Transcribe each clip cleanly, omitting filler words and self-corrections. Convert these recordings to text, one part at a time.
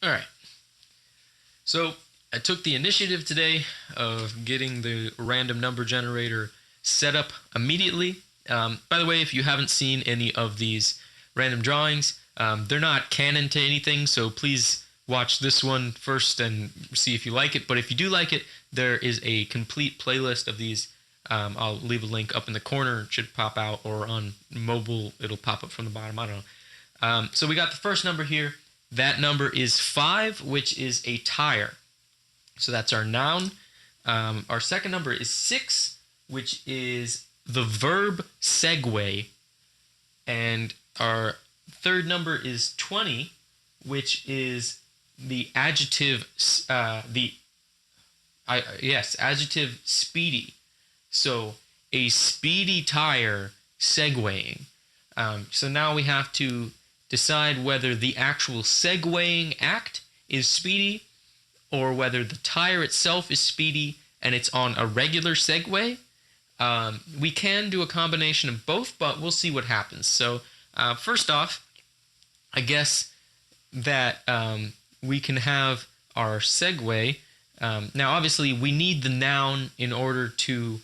All right. So I took the initiative today of getting the random number generator set up immediately. By the way, if you haven't seen any of these random drawings, they're not canon to anything, so please watch this one first and see if you like it. But if you do like it, there is a complete playlist of these. I'll leave a link up in the corner. It should pop out, or on mobile, it'll pop up from the bottom. I don't know. So we got the first number here. That number is 5, which is a tire. So that's our noun. Our second number is 6, which is the verb segue. And our third number is 20, which is the adjective, adjective speedy. So a speedy tire segwaying. So now we have to decide whether the actual segwaying act is speedy or whether the tire itself is speedy and it's on a regular Segway. We can do a combination of both, but we'll see what happens. So first off, I guess that we can have our Segway. Now, obviously, we need the noun in order to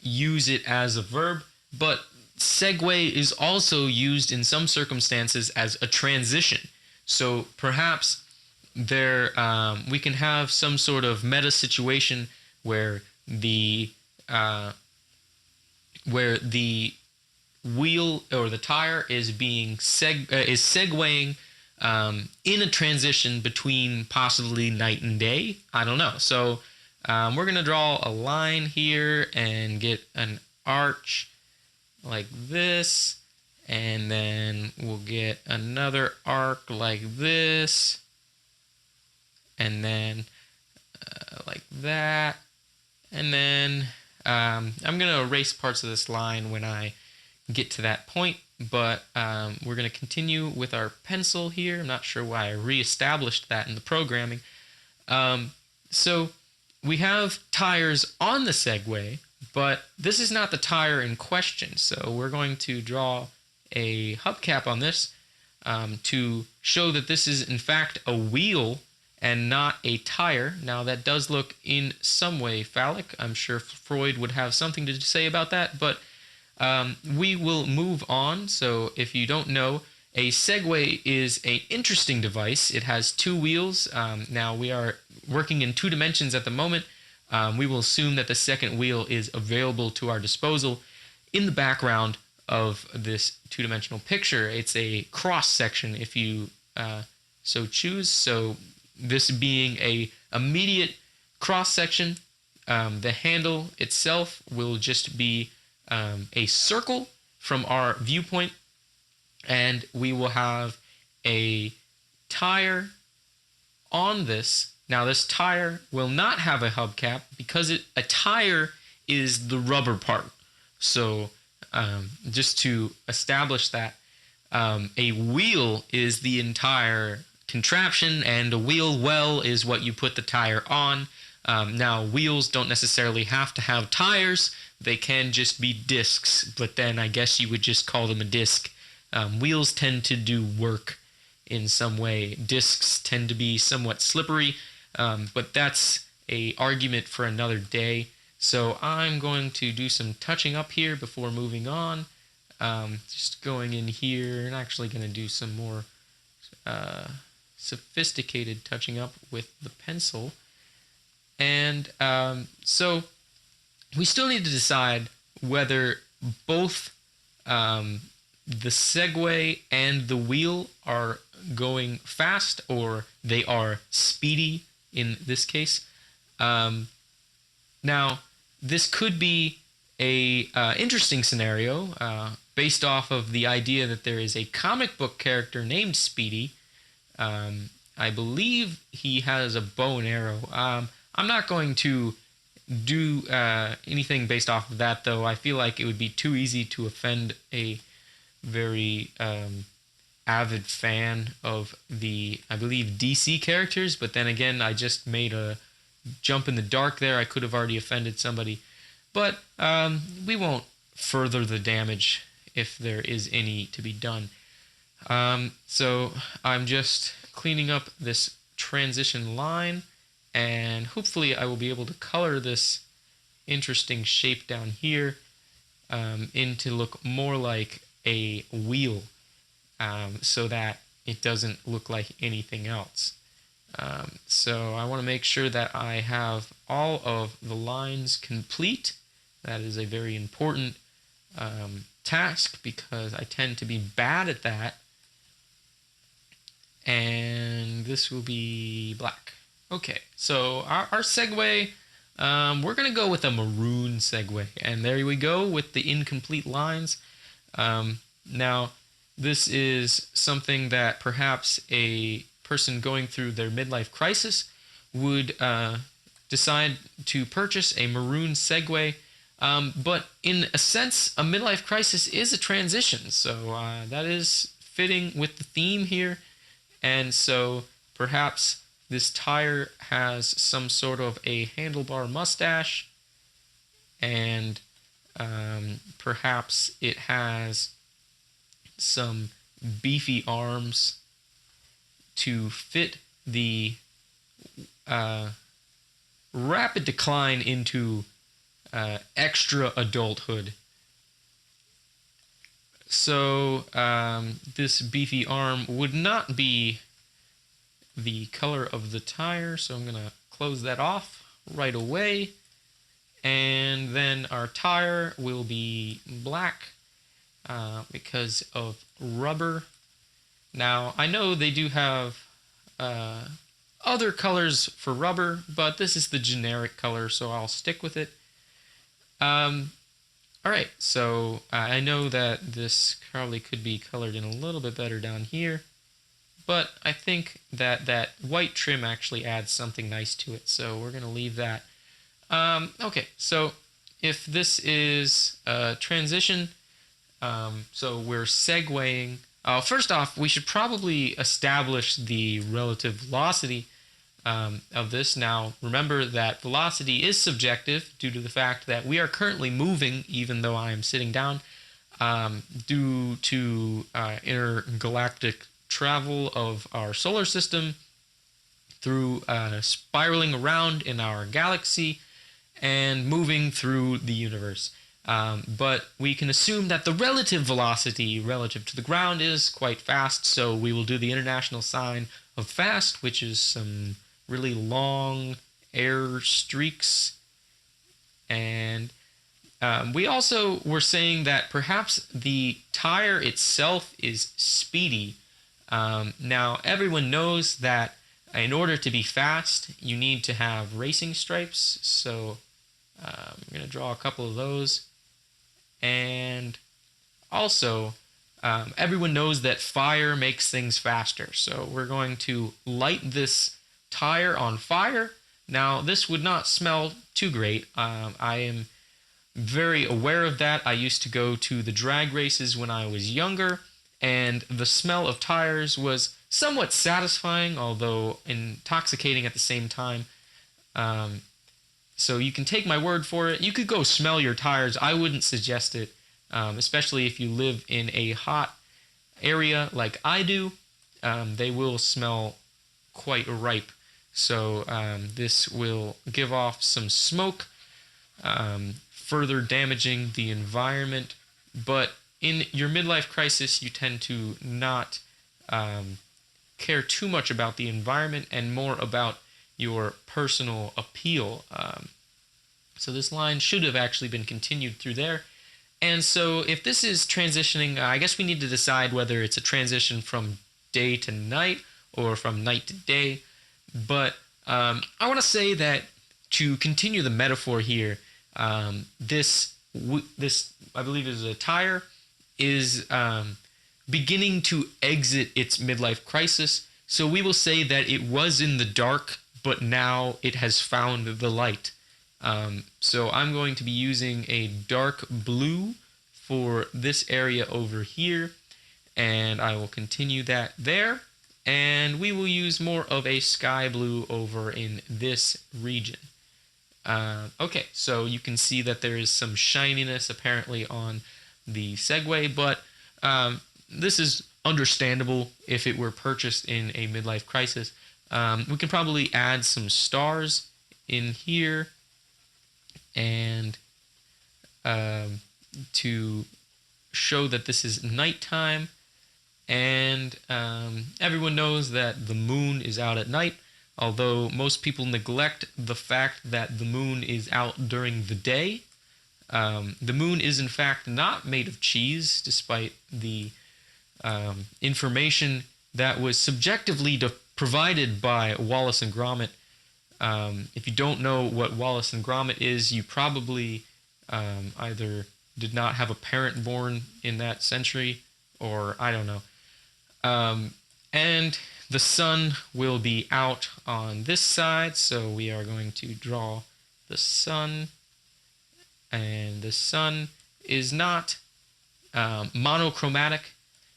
use it as a verb, but segue is also used in some circumstances as a transition. So perhaps we can have some sort of meta situation where the wheel or the tire is being segueing in a transition between possibly night and day. I don't know. So we're gonna draw a line here and get an arch like this, and then we'll get another arc like this, and then like that, and then I'm gonna erase parts of this line when I get to that point, but we're gonna continue with our pencil here. I'm not sure why I reestablished that in the programming. So we have tires on the Segway, but this is not the tire in question. So we're going to draw a hubcap on this to show that this is in fact a wheel and not a tire. Now that does look in some way phallic. I'm sure Freud would have something to say about that, but we will move on. So if you don't know, a Segway is an interesting device. It has 2 wheels. Now we are working in 2 dimensions at the moment. We will assume that the second wheel is available to our disposal. In the background of this 2-dimensional picture, it's a cross section if you so choose. So this being a immediate cross section, the handle itself will just be a circle from our viewpoint, and we will have a tire on this. Now this tire will not have a hubcap because a tire is the rubber part. So just to establish that, a wheel is the entire contraption, and a wheel well is what you put the tire on. Now wheels don't necessarily have to have tires. They can just be discs, but then I guess you would just call them a disc. Wheels tend to do work in some way. Discs tend to be somewhat slippery, but that's an argument for another day. So I'm going to do some touching up here before moving on. Just going in here and actually going to do some more sophisticated touching up with the pencil. And so we still need to decide whether both the Segway and the wheel are going fast or they are speedy in this case. Now, this could be a interesting scenario based off of the idea that there is a comic book character named Speedy. I believe he has a bow and arrow. I'm not going to do anything based off of that, though. I feel like it would be too easy to offend a very avid fan of the, I believe, DC characters, but then again, I just made a jump in the dark there. I could have already offended somebody, but we won't further the damage if there is any to be done. So I'm just cleaning up this transition line, and hopefully I will be able to color this interesting shape down here in to look more like a wheel, so that it doesn't look like anything else. So I want to make sure that I have all of the lines complete. That is a very important task because I tend to be bad at that. And this will be black. Okay, so our Segway, we're going to go with a maroon Segway. And there we go with the incomplete lines. Now, this is something that perhaps a person going through their midlife crisis would decide to purchase a maroon Segway. But in a sense, a midlife crisis is a transition. So that is fitting with the theme here. And so perhaps this tire has some sort of a handlebar mustache, and perhaps it has some beefy arms to fit the rapid decline into extra adulthood. So this beefy arm would not be the color of the tire, so I'm going to close that off right away. And then our tire will be black because of rubber. Now, I know they do have other colors for rubber, but this is the generic color, so I'll stick with it. Alright, so I know that this probably could be colored in a little bit better down here, but I think that that white trim actually adds something nice to it, so we're going to leave that. Okay, so if this is a transition, so we're segueing. First off, we should probably establish the relative velocity of this. Now, remember that velocity is subjective due to the fact that we are currently moving, even though I am sitting down, due to intergalactic travel of our solar system through spiraling around in our galaxy and moving through the universe. But we can assume that the relative velocity relative to the ground is quite fast, so we will do the international sign of fast, which is some really long air streaks. And we also were saying that perhaps the tire itself is speedy. Now, everyone knows that in order to be fast, you need to have racing stripes. So I'm going to draw a couple of those. And also, everyone knows that fire makes things faster. So we're going to light this tire on fire. Now, this would not smell too great. I am very aware of that. I used to go to the drag races when I was younger, and the smell of tires was somewhat satisfying, although intoxicating at the same time. So you can take my word for it. You could go smell your tires. I wouldn't suggest it, especially if you live in a hot area like I do. They will smell quite ripe. So this will give off some smoke, further damaging the environment. But in your midlife crisis, you tend to not care too much about the environment and more about your personal appeal. So this line should have actually been continued through there. And so if this is transitioning, I guess we need to decide whether it's a transition from day to night or from night to day. But I want to say that to continue the metaphor here, this I believe is a tire, is beginning to exit its midlife crisis. So we will say that it was in the dark, but now it has found the light. So I'm going to be using a dark blue for this area over here, and I will continue that there. And we will use more of a sky blue over in this region. Okay, so you can see that there is some shininess apparently on the Segway, but this is understandable if it were purchased in a midlife crisis. We can probably add some stars in here and to show that this is nighttime. And everyone knows that the moon is out at night, although most people neglect the fact that the moon is out during the day. The moon is in fact not made of cheese, despite the information that was subjectively provided by Wallace and Gromit. If you don't know what Wallace and Gromit is, you probably either did not have a parent born in that century, or I don't know. And the sun will be out on this side, so we are going to draw the sun. And the sun is not monochromatic.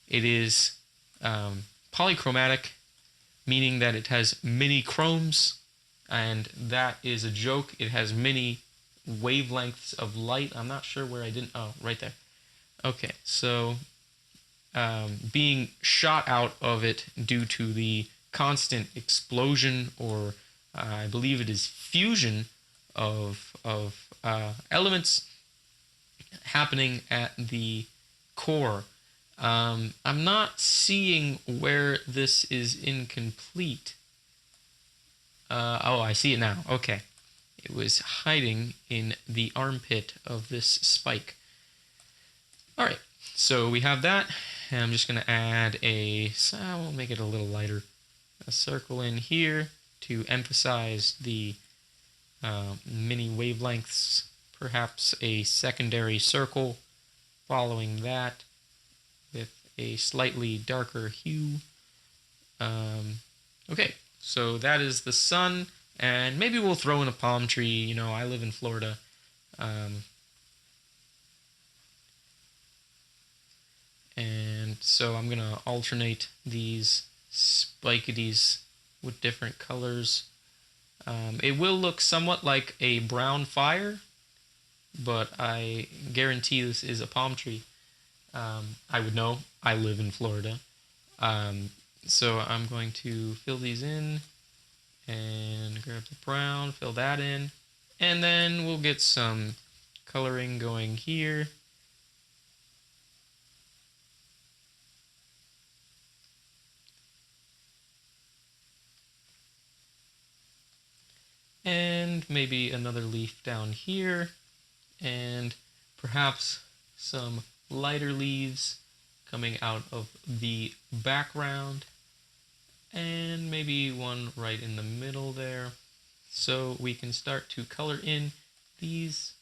It is polychromatic, meaning that it has many chromes, and that is a joke. It has many wavelengths of light. I'm not sure where I didn't... Oh, right there. Okay, so being shot out of it due to the constant explosion, or I believe it is fusion of elements happening at the core. I'm not seeing where this is incomplete. Oh, I see it now. Okay. It was hiding in the armpit of this spike. Alright, so we have that. And I'm just going to add we'll make it a little lighter, a circle in here to emphasize the many wavelengths. Perhaps a secondary circle following that with a slightly darker hue. Okay, so that is the sun, and maybe we'll throw in a palm tree. You know, I live in Florida. And so I'm going to alternate these spikities with different colors. It will look somewhat like a brown fire, but I guarantee this is a palm tree. I would know. I live in Florida. So I'm going to fill these in and grab the brown, fill that in, and then we'll get some coloring going here. And maybe another leaf down here, and perhaps some lighter leaves coming out of the background, and maybe one right in the middle there. So we can start to color in these.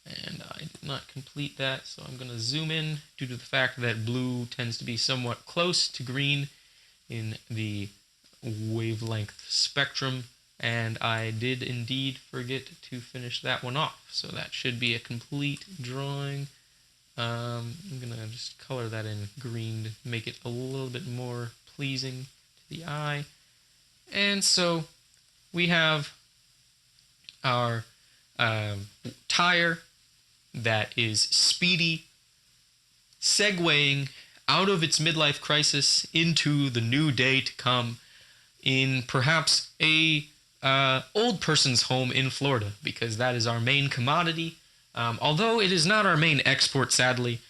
And I did not complete that, so I'm going to zoom in due to the fact that blue tends to be somewhat close to green in the wavelength spectrum, and I did indeed forget to finish that one off, so that should be a complete drawing. I'm gonna just color that in green to make it a little bit more pleasing to the eye. And so we have our tire that is Speedy segwaying out of its midlife crisis into the new day to come in perhaps a old person's home in Florida, because that is our main commodity. Although it is not our main export, sadly.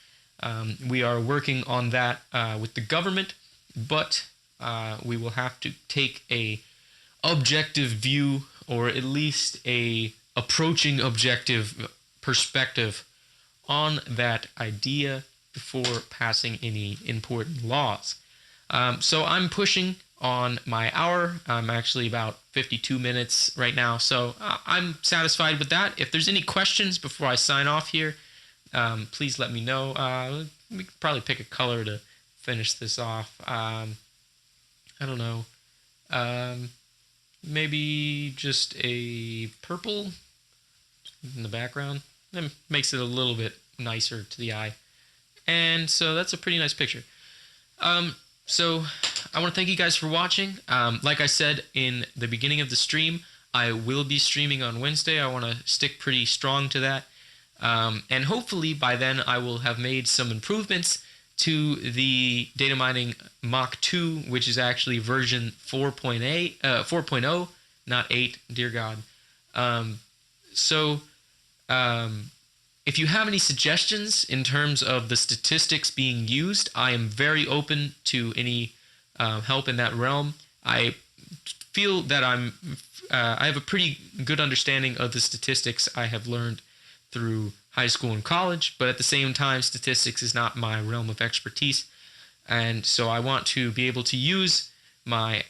We are working on that with the government, but we will have to take a objective view, or at least a approaching objective perspective on that idea before passing any important laws. So I'm pushing on my hour. I'm actually about 52 minutes right now, so I'm satisfied with that. If there's any questions before I sign off here, please let me know. We could probably pick a color to finish this off. I don't know. Maybe just a purple in the background. That makes it a little bit nicer to the eye. And so that's a pretty nice picture. So I want to thank you guys for watching. Like I said in the beginning of the stream, I will be streaming on Wednesday. I want to stick pretty strong to that. And hopefully by then I will have made some improvements to the data mining Mach 2, which is actually version 4.0, not 8, dear God. If you have any suggestions in terms of the statistics being used, I am very open to any help in that realm. I feel that I have a pretty good understanding of the statistics I have learned through high school and college, but at the same time, statistics is not my realm of expertise, and so I want to be able to use my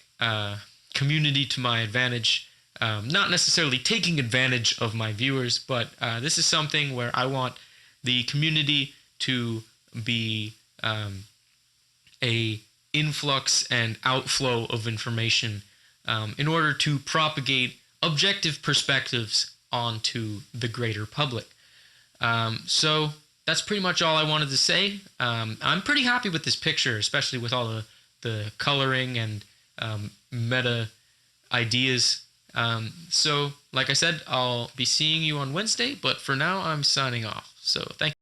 community to my advantage. Not necessarily taking advantage of my viewers, but this is something where I want the community to be a influx and outflow of information in order to propagate objective perspectives onto the greater public. So that's pretty much all I wanted to say. I'm pretty happy with this picture, especially with all the coloring and meta ideas. So like I said, I'll be seeing you on Wednesday, but for now I'm signing off. So thank you.